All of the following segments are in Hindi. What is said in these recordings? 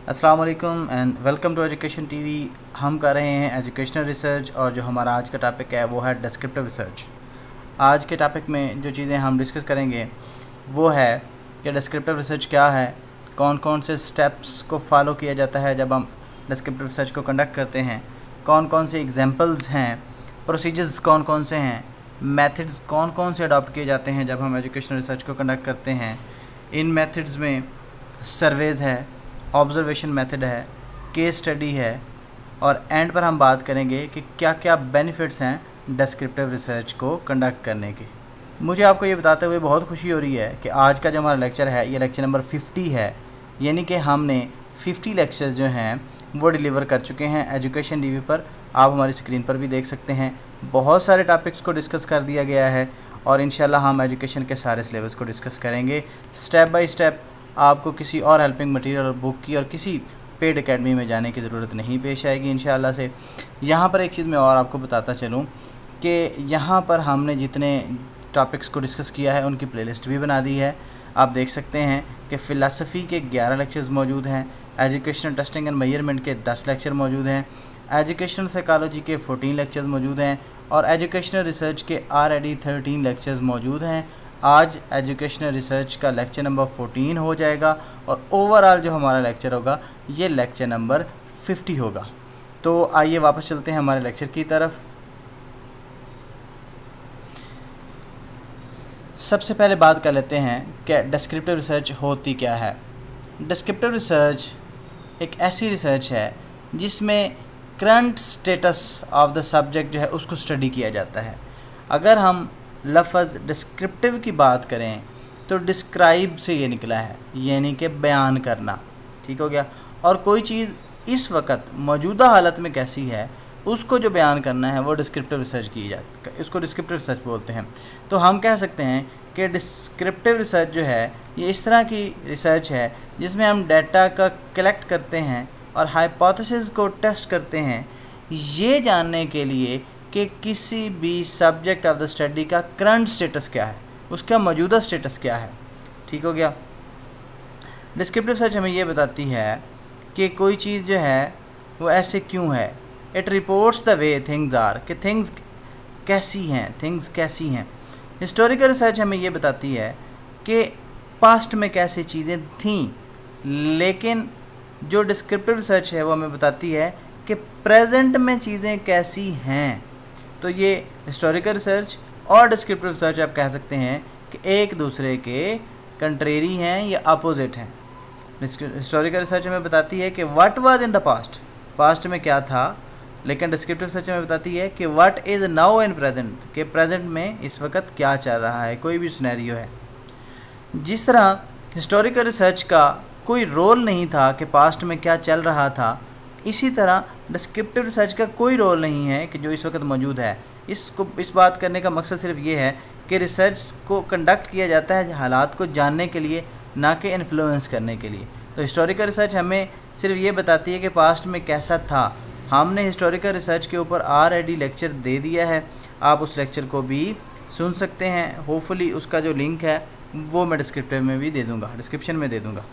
अस्सलाम वालेकुम and welcome to education TV. हम कर रहे हैं एजुकेशनल रिसर्च और जो हमारा आज का टॉपिक है वो है डिस्क्रिप्टिव रिसर्च। आज के टॉपिक में जो चीज़ें हम डिस्कस करेंगे वो है कि डिस्क्रिप्टिव रिसर्च क्या है, कौन कौन से स्टेप्स को फॉलो किया जाता है जब हम डिस्क्रिप्टिव रिसर्च को कंडक्ट करते हैं, कौन कौन से एग्जांपल्स हैं, प्रोसीजर्स कौन कौन से हैं, मेथड्स कौन कौन से अडॉप्ट किए जाते हैं जब हम एजुकेशनल रिसर्च को कंडक्ट करते हैं। इन मेथड्स में सर्वेज है, ऑब्जर्वेशन मेथड है, केस स्टडी है और एंड पर हम बात करेंगे कि क्या क्या बेनिफिट्स हैं डिस्क्रिप्टिव रिसर्च को कंडक्ट करने के। मुझे आपको ये बताते हुए बहुत खुशी हो रही है कि आज का जो हमारा लेक्चर है ये लेक्चर नंबर 50 है, यानी कि हमने 50 लेक्चर्स जो हैं वो डिलीवर कर चुके हैं एजुकेशन टीवी पर। आप हमारी स्क्रीन पर भी देख सकते हैं, बहुत सारे टॉपिक्स को डिस्कस कर दिया गया है और इंशाल्लाह हम एजुकेशन के सारे सिलेबस को डिस्कस करेंगे स्टेप बाय स्टेप। आपको किसी और हेल्पिंग मटेरियल और बुक की और किसी पेड एकेडमी में जाने की ज़रूरत नहीं पेश आएगी इंशाल्लाह से। यहाँ पर एक चीज़ मैं और आपको बताता चलूँ कि यहाँ पर हमने जितने टॉपिक्स को डिस्कस किया है उनकी प्लेलिस्ट भी बना दी है। आप देख सकते हैं कि फ़िलासफ़ी के 11 लेक्चर्स मौजूद हैं, एजुकेशनल टेस्टिंग एंड मेजरमेंट के 10 लेक्चर मौजूद हैं, एजुकेशनल साइकोलॉजी के 14 लेक्चर्स मौजूद हैं और एजुकेशनल रिसर्च के ऑलरेडी 13 लेक्चर्स मौजूद हैं। आज एजुकेशनल रिसर्च का लेक्चर नंबर 14 हो जाएगा और ओवरऑल जो हमारा लेक्चर होगा ये लेक्चर नंबर 50 होगा। तो आइए वापस चलते हैं हमारे लेक्चर की तरफ। सबसे पहले बात कर लेते हैं कि डिस्क्रिप्टिव रिसर्च होती क्या है। डिस्क्रिप्टिव रिसर्च एक ऐसी रिसर्च है जिसमें current status of the subject जो है उसको स्टडी किया जाता है। अगर हम लफ्ज़ डिस्क्रिप्टिव की बात करें तो डिस्क्राइब से ये निकला है, यानी कि बयान करना, ठीक हो गया। और कोई चीज़ इस वक्त मौजूदा हालत में कैसी है उसको जो बयान करना है वो डिस्क्रिप्टिव रिसर्च की जाती है, इसको डिस्क्रिप्टिव रिसर्च बोलते हैं। तो हम कह सकते हैं कि डिस्क्रिप्टिव रिसर्च जो है ये इस तरह की रिसर्च है जिसमें हम डाटा का कलेक्ट करते हैं और हाइपोथेसिस को टेस्ट करते हैं ये जानने के लिए कि किसी भी सब्जेक्ट ऑफ द स्टडी का करंट स्टेटस क्या है, उसका मौजूदा स्टेटस क्या है, ठीक हो गया। डिस्क्रिप्टिव रिसर्च हमें ये बताती है कि कोई चीज़ जो है वो ऐसे क्यों है। It reports the way things are, कि थिंग्स कैसी हैं। हिस्टोरिकल रिसर्च हमें ये बताती है कि पास्ट में कैसी चीज़ें थीं, लेकिन जो डिस्क्रिप्टिव रिसर्च है वो हमें बताती है कि प्रेजेंट में चीज़ें कैसी हैं। तो ये हिस्टोरिकल रिसर्च और डिस्क्रिप्टिव रिसर्च आप कह सकते हैं कि एक दूसरे के कंट्रेरी हैं या अपोजिट हैं। हिस्टोरिकल रिसर्च हमें बताती है कि what was in the past में क्या था, लेकिन डिस्क्रिप्टिव रिसर्च हमें बताती है कि what is now in present, कि प्रेजेंट में इस वक्त क्या चल रहा है, कोई भी सिनेरियो है। जिस तरह हिस्टोरिकल रिसर्च का कोई रोल नहीं था कि पास्ट में क्या चल रहा था, इसी तरह डिस्क्रिप्टिव रिसर्च का कोई रोल नहीं है कि जो इस वक्त मौजूद है। इस बात करने का मकसद सिर्फ ये है कि रिसर्च को कंडक्ट किया जाता है हालात को जानने के लिए, ना कि इन्फ्लुएंस करने के लिए। तो हिस्टोरिकल रिसर्च हमें सिर्फ ये बताती है कि पास्ट में कैसा था। हमने हिस्टोरिकल रिसर्च के ऊपर ऑलरेडी लेक्चर दे दिया है, आप उस लेक्चर को भी सुन सकते हैं। होपफुली उसका जो लिंक है वो मैं डिस्क्रिप्टिव में भी दे दूँगा, डिस्क्रिप्शन में दे दूँगा।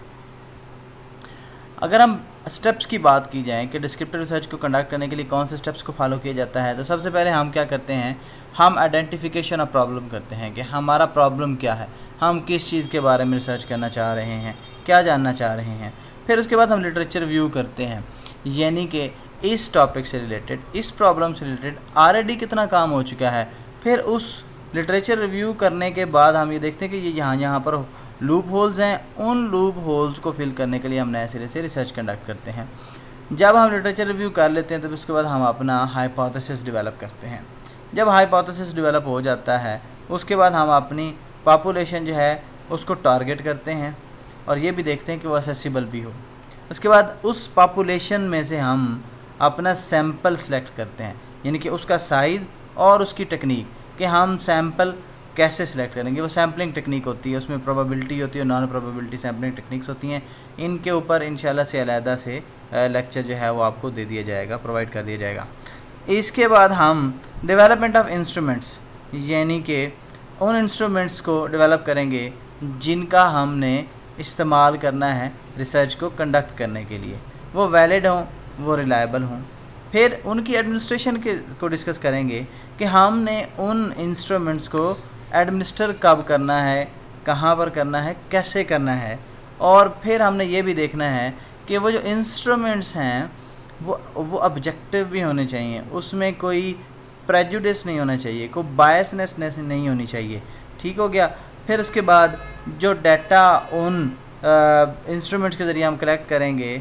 अगर हम स्टेप्स की बात की जाए कि डिस्क्रिप्टिव रिसर्च को कंडक्ट करने के लिए कौन से स्टेप्स को फॉलो किया जाता है, तो सबसे पहले हम क्या करते हैं, हम आइडेंटिफिकेशन ऑफ प्रॉब्लम करते हैं कि हमारा प्रॉब्लम क्या है, हम किस चीज़ के बारे में रिसर्च करना चाह रहे हैं, क्या जानना चाह रहे हैं। फिर उसके बाद हम लिटरेचर रिव्यू करते हैं, यानी कि इस टॉपिक से रिलेटेड, इस प्रॉब्लम से रिलेटेड ऑलरेडी कितना काम हो चुका है। फिर उस लिटरेचर रिव्यू करने के बाद हम ये देखते हैं कि ये यहाँ पर लूप होल्स हैं, उन लूप होल्स को फिल करने के लिए हम नए सिरे से रिसर्च कंडक्ट करते हैं। जब हम लिटरेचर रिव्यू कर लेते हैं तो उसके बाद हम अपना हाइपोथेसिस डेवलप करते हैं। जब हाइपोथेसिस डेवलप हो जाता है उसके बाद हम अपनी पॉपुलेशन जो है उसको टारगेट करते हैं और ये भी देखते हैं कि वो एक्सेसिबल भी हो। उसके बाद उस पॉपुलेशन में से हम अपना सैम्पल सेलेक्ट करते हैं, यानी कि उसका साइज़ और उसकी टेक्निक, कि हम सैम्पल कैसे सिलेक्ट करेंगे। वो सैम्पलिंग टेक्निक होती है, उसमें प्रोबेबिलिटी होती है, नॉन प्रोबेबिलिटी सैम्पलिंग टेक्निक्स होती हैं। इनके ऊपर इंशाल्लाह से अलहदा से लेक्चर जो है वो आपको दे दिया जाएगा, प्रोवाइड कर दिया जाएगा। इसके बाद हम डेवलपमेंट ऑफ इंस्ट्रूमेंट्स, यानी कि उन इंस्ट्रूमेंट्स को डेवलप करेंगे जिनका हमने इस्तेमाल करना है रिसर्च को कंडक्ट करने के लिए, वो वैलिड हों, वो रिलायबल हों। फिर उनकी एडमिनिस्ट्रेशन को डिस्कस करेंगे कि हमने उन इंस्ट्रूमेंट्स को एडमिनिस्टर कब करना है, कहाँ पर करना है, कैसे करना है। और फिर हमने ये भी देखना है कि वो जो इंस्ट्रूमेंट्स हैं वो ऑब्जेक्टिव भी होने चाहिए, उसमें कोई प्रेजुडिस नहीं होना चाहिए, कोई बायसनेस नहीं होनी चाहिए। ठीक हो गया। फिर उसके बाद जो डाटा उन इंस्ट्रूमेंट्स के ज़रिए हम कलेक्ट करेंगे,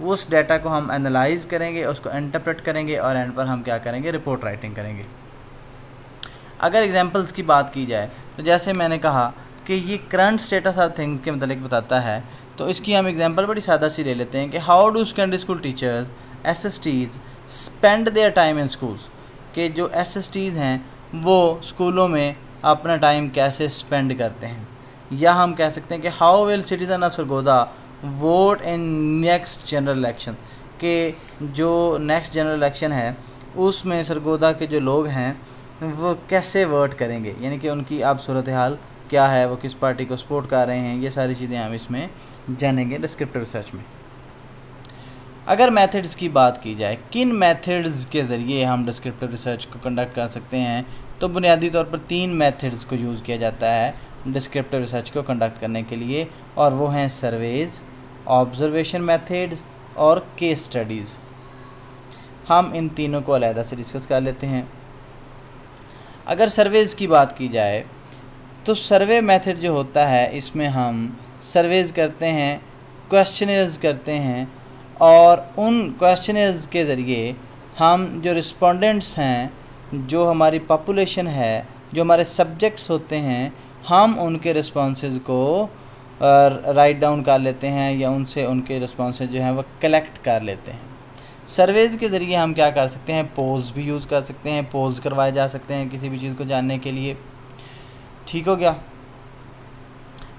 उस डाटा को हम एनालाइज करेंगे, उसको इंटरप्रेट करेंगे और एंड पर हम क्या करेंगे, रिपोर्ट राइटिंग करेंगे। अगर एग्जांपल्स की बात की जाए तो जैसे मैंने कहा कि ये करंट स्टेटस ऑफ थिंग्स के मतलब बताता है, तो इसकी हम एग्जांपल बड़ी सादा सी ले लेते हैं कि how do secondary school teachers SSTs spend their time in schools, कि जो SSTs हैं वो स्कूलों में अपना टाइम कैसे स्पेंड करते हैं। या हम कह सकते हैं कि how will citizen of Sargodha vote in next general election, कि जो नेक्स्ट जनरल इलेक्शन है उसमें सरगोदा के जो लोग हैं वो कैसे वोट करेंगे, यानी कि उनकी अब सूरत हाल क्या है, वो किस पार्टी को सपोर्ट कर रहे हैं। ये सारी चीज़ें हम इसमें जानेंगे डिस्क्रिप्टिव रिसर्च में। अगर मेथड्स की बात की जाए, किन मेथड्स के ज़रिए हम डिस्क्रिप्टिव रिसर्च को कंडक्ट कर सकते हैं, तो बुनियादी तौर पर 3 मेथड्स को यूज़ किया जाता है डिस्क्रिप्टिव रिसर्च को कंडक्ट करने के लिए, और वो हैं सर्वेज़, ऑब्जर्वेशन मेथड्स और केस स्टडीज़। हम इन तीनों को अलहदा से डिस्कस कर लेते हैं। अगर सर्वेज़ की बात की जाए तो सर्वे मेथड जो होता है, इसमें हम सर्वेज़ करते हैं, क्वेश्चनर्स करते हैं, और उन क्वेश्चनर्स के ज़रिए हम जो रिस्पोंडेंट्स हैं, जो हमारी पॉपुलेशन है, जो हमारे सब्जेक्ट्स होते हैं, हम उनके रिस्पॉन्सेज को राइट डाउन कर लेते हैं या उनसे उनके रिस्पॉन्सेज जो हैं वो कलेक्ट कर लेते हैं। सर्वेज़ के ज़रिए हम क्या कर सकते हैं, पोल्स भी यूज़ कर सकते हैं, पोल्स करवाए जा सकते हैं किसी भी चीज़ को जानने के लिए। ठीक हो गया।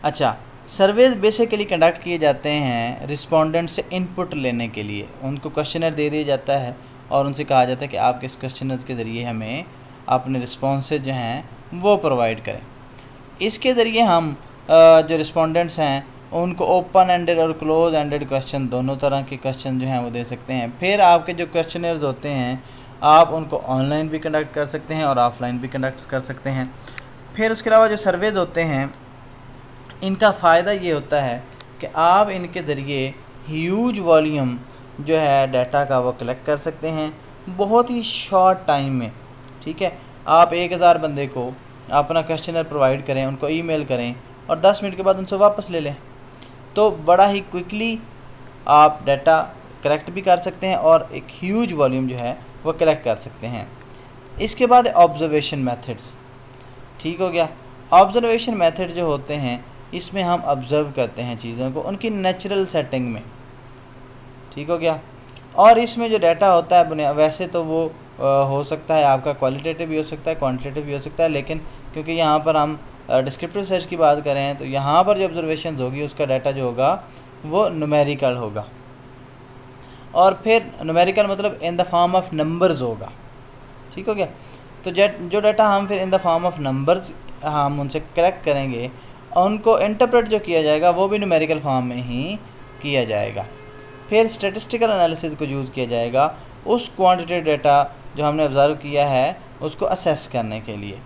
अच्छा, सर्वेज़ बेसिकली कंडक्ट किए जाते हैं रिस्पोंडेंट से इनपुट लेने के लिए। उनको क्वेश्चनर दे दिया जाता है और उनसे कहा जाता है कि आप इस क्वेश्चनर के ज़रिए हमें अपने रिस्पॉन्सेज जो हैं वो प्रोवाइड करें। इसके ज़रिए हम जो रिस्पोंडेंट्स हैं उनको ओपन एंडेड और क्लोज एंडेड क्वेश्चन, दोनों तरह के क्वेश्चन जो हैं वो दे सकते हैं। फिर आपके जो क्वेश्चनर्स होते हैं आप उनको ऑनलाइन भी कंडक्ट कर सकते हैं और ऑफलाइन भी कंडक्ट कर सकते हैं। फिर उसके अलावा जो सर्वेज होते हैं, इनका फ़ायदा ये होता है कि आप इनके ज़रिए ह्यूज वॉल्यूम जो है डाटा का वो कलेक्ट कर सकते हैं बहुत ही शॉर्ट टाइम में। ठीक है, आप 1000 बंदे को अपना क्वेश्चनर प्रोवाइड करें, उनको ईमेल करें और 10 मिनट के बाद उनसे वापस ले लें, तो बड़ा ही क्विकली आप डाटा कलेक्ट भी कर सकते हैं और एक ह्यूज वॉल्यूम जो है वो कलेक्ट कर सकते हैं। इसके बाद ऑब्जर्वेशन मेथड्स। ठीक हो गया। ऑब्जर्वेशन मेथड जो होते हैं इसमें हम ऑब्ज़र्व करते हैं चीज़ों को उनकी नेचुरल सेटिंग में। ठीक हो गया। और इसमें जो डाटा होता है वैसे तो वो हो सकता है आपका क्वालिटेटिव भी हो सकता है, क्वांटिटेटिव भी हो सकता है, लेकिन क्योंकि यहाँ पर हम डिस्क्रिप्टिव रिसर्च की बात कर रहे हैं तो यहाँ पर जो ऑब्जर्वेशन होगी उसका डाटा जो होगा वो न्यूमेरिकल होगा। और फिर न्यूमेरिकल मतलब in the form of numbers होगा। ठीक हो गया। तो जो डाटा हम फिर in the form of numbers हम उनसे कलेक्ट करेंगे, उनको इंटरप्रेट जो किया जाएगा वो भी न्यूमेरिकल फॉर्म में ही किया जाएगा। फिर स्टैटिस्टिकल एनालिसिस को यूज़ किया जाएगा उस क्वांटिटेटिव डाटा जो हमने ऑब्ज़र्व किया है उसको असेस करने के लिए।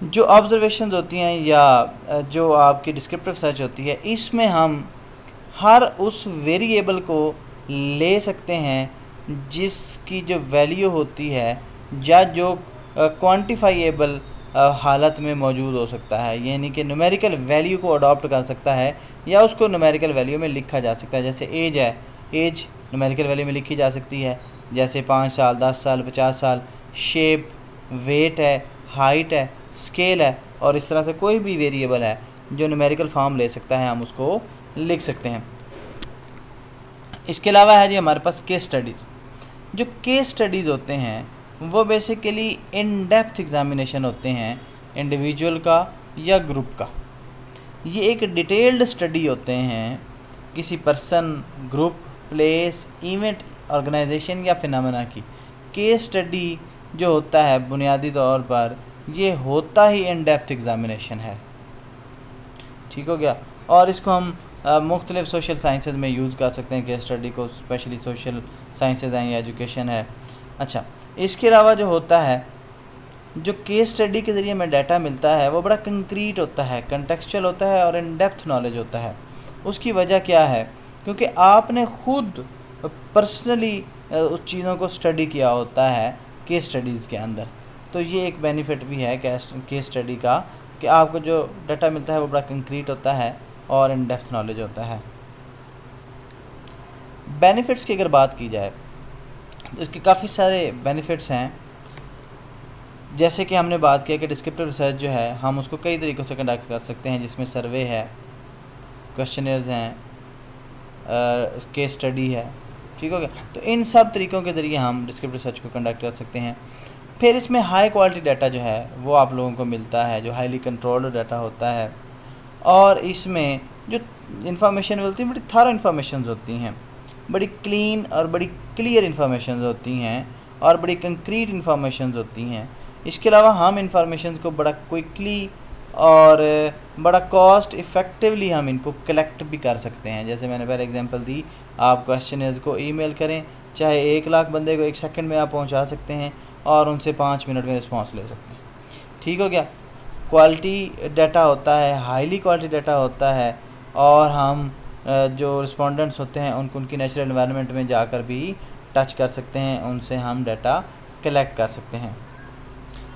जो ऑब्जर्वेशंस होती हैं या जो आपकी डिस्क्रिप्टिव सर्च होती है, इसमें हम हर उस वेरिएबल को ले सकते हैं जिसकी जो वैल्यू होती है या जो क्वांटिफाइएबल हालत में मौजूद हो सकता है, यानी कि न्यूमेरिकल वैल्यू को अडॉप्ट कर सकता है या उसको न्यूमेरिकल वैल्यू में लिखा जा सकता है। जैसे एज है, एज न्यूमेरिकल वैल्यू में लिखी जा सकती है, जैसे 5 साल, 10 साल, 50 साल। शेप, वेट है, हाइट है, स्केल है, और इस तरह से कोई भी वेरिएबल है जो न्यूमेरिकल फॉर्म ले सकता है हम उसको लिख सकते हैं। इसके अलावा है जी हमारे पास केस स्टडीज़। जो केस स्टडीज़ होते हैं वो बेसिकली इन डेप्थ एग्जामिनेशन होते हैं इंडिविजुअल का या ग्रुप का। ये एक डिटेल्ड स्टडी होते हैं किसी person, group, place, event, organisation या फिनोमेना की। केस स्टडी जो होता है बुनियादी तौर पर ये होता ही इन डेप्थ एग्जामिनेशन है। ठीक हो गया। और इसको हम मुख्तलिफ सोशल साइंसेज में यूज़ कर सकते हैं केस स्टडी को, स्पेशली सोशल साइंसेज हैं या एजुकेशन है। अच्छा, इसके अलावा जो होता है, जो केस स्टडी के ज़रिए हमें डाटा मिलता है वो बड़ा कंक्रीट होता है, कंटेक्चुअल होता है और इन डेप्थ नॉलेज होता है। उसकी वजह क्या है? क्योंकि आपने खुद पर्सनली उस चीज़ों को स्टडी किया होता है केस स्टडीज़ के अंदर। तो ये एक बेनिफिट भी है केस स्टडी का, कि आपको जो डाटा मिलता है वो बड़ा कंक्रीट होता है और इन डेप्थ नॉलेज होता है। बेनिफिट्स की अगर बात की जाए तो इसके काफ़ी सारे बेनिफिट्स हैं। जैसे कि हमने बात किया कि डिस्क्रिप्टिव रिसर्च जो है हम उसको कई तरीक़ों से कंडक्ट कर सकते हैं, जिसमें सर्वे है, क्वेश्चनर्स हैं, केस स्टडी है, ठीक हो गया। तो इन सब तरीक़ों के ज़रिए हम डिस्क्रिप्टिव रिसर्च को कंडक्ट कर सकते हैं। फिर इसमें हाई क्वालिटी डाटा जो है वो आप लोगों को मिलता है, जो हाईली कंट्रोल्ड डाटा होता है। और इसमें जो इन्फॉर्मेशन मिलती है बड़ी थारा इन्फॉर्मेशन होती हैं, बड़ी क्लीन और बड़ी क्लियर इन्फॉर्मेशन होती हैं और बड़ी कंक्रीट इन्फॉर्मेशन होती हैं। इसके अलावा हम इन्फॉर्मेशन को बड़ा क्विकली और बड़ा कॉस्ट इफ़ेक्टिवली हम इनको कलेक्ट भी कर सकते हैं। जैसे मैंने पहले एग्जांपल दी, आप क्वेश्चनर्स को ईमेल करें, चाहे 1 लाख बंदे को 1 सेकंड में आप पहुंचा सकते हैं और उनसे 5 मिनट में रिस्पांस ले सकते हैं, ठीक हो गया। क्वालिटी डाटा होता है, हाईली क्वालिटी डाटा होता है, और हम जो रिस्पोंडेंट्स होते हैं उनको उनकी नेचुरल एनवायरनमेंट में जाकर भी टच कर सकते हैं, उनसे हम डाटा कलेक्ट कर सकते हैं।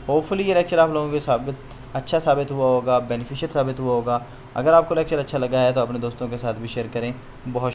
होपफुली ये लेक्चर आप लोगों के अच्छा साबित हुआ होगा, बेनिफिशियल साबित हुआ होगा। अगर आपको लेक्चर अच्छा लगा है तो अपने दोस्तों के साथ भी शेयर करें। बहुत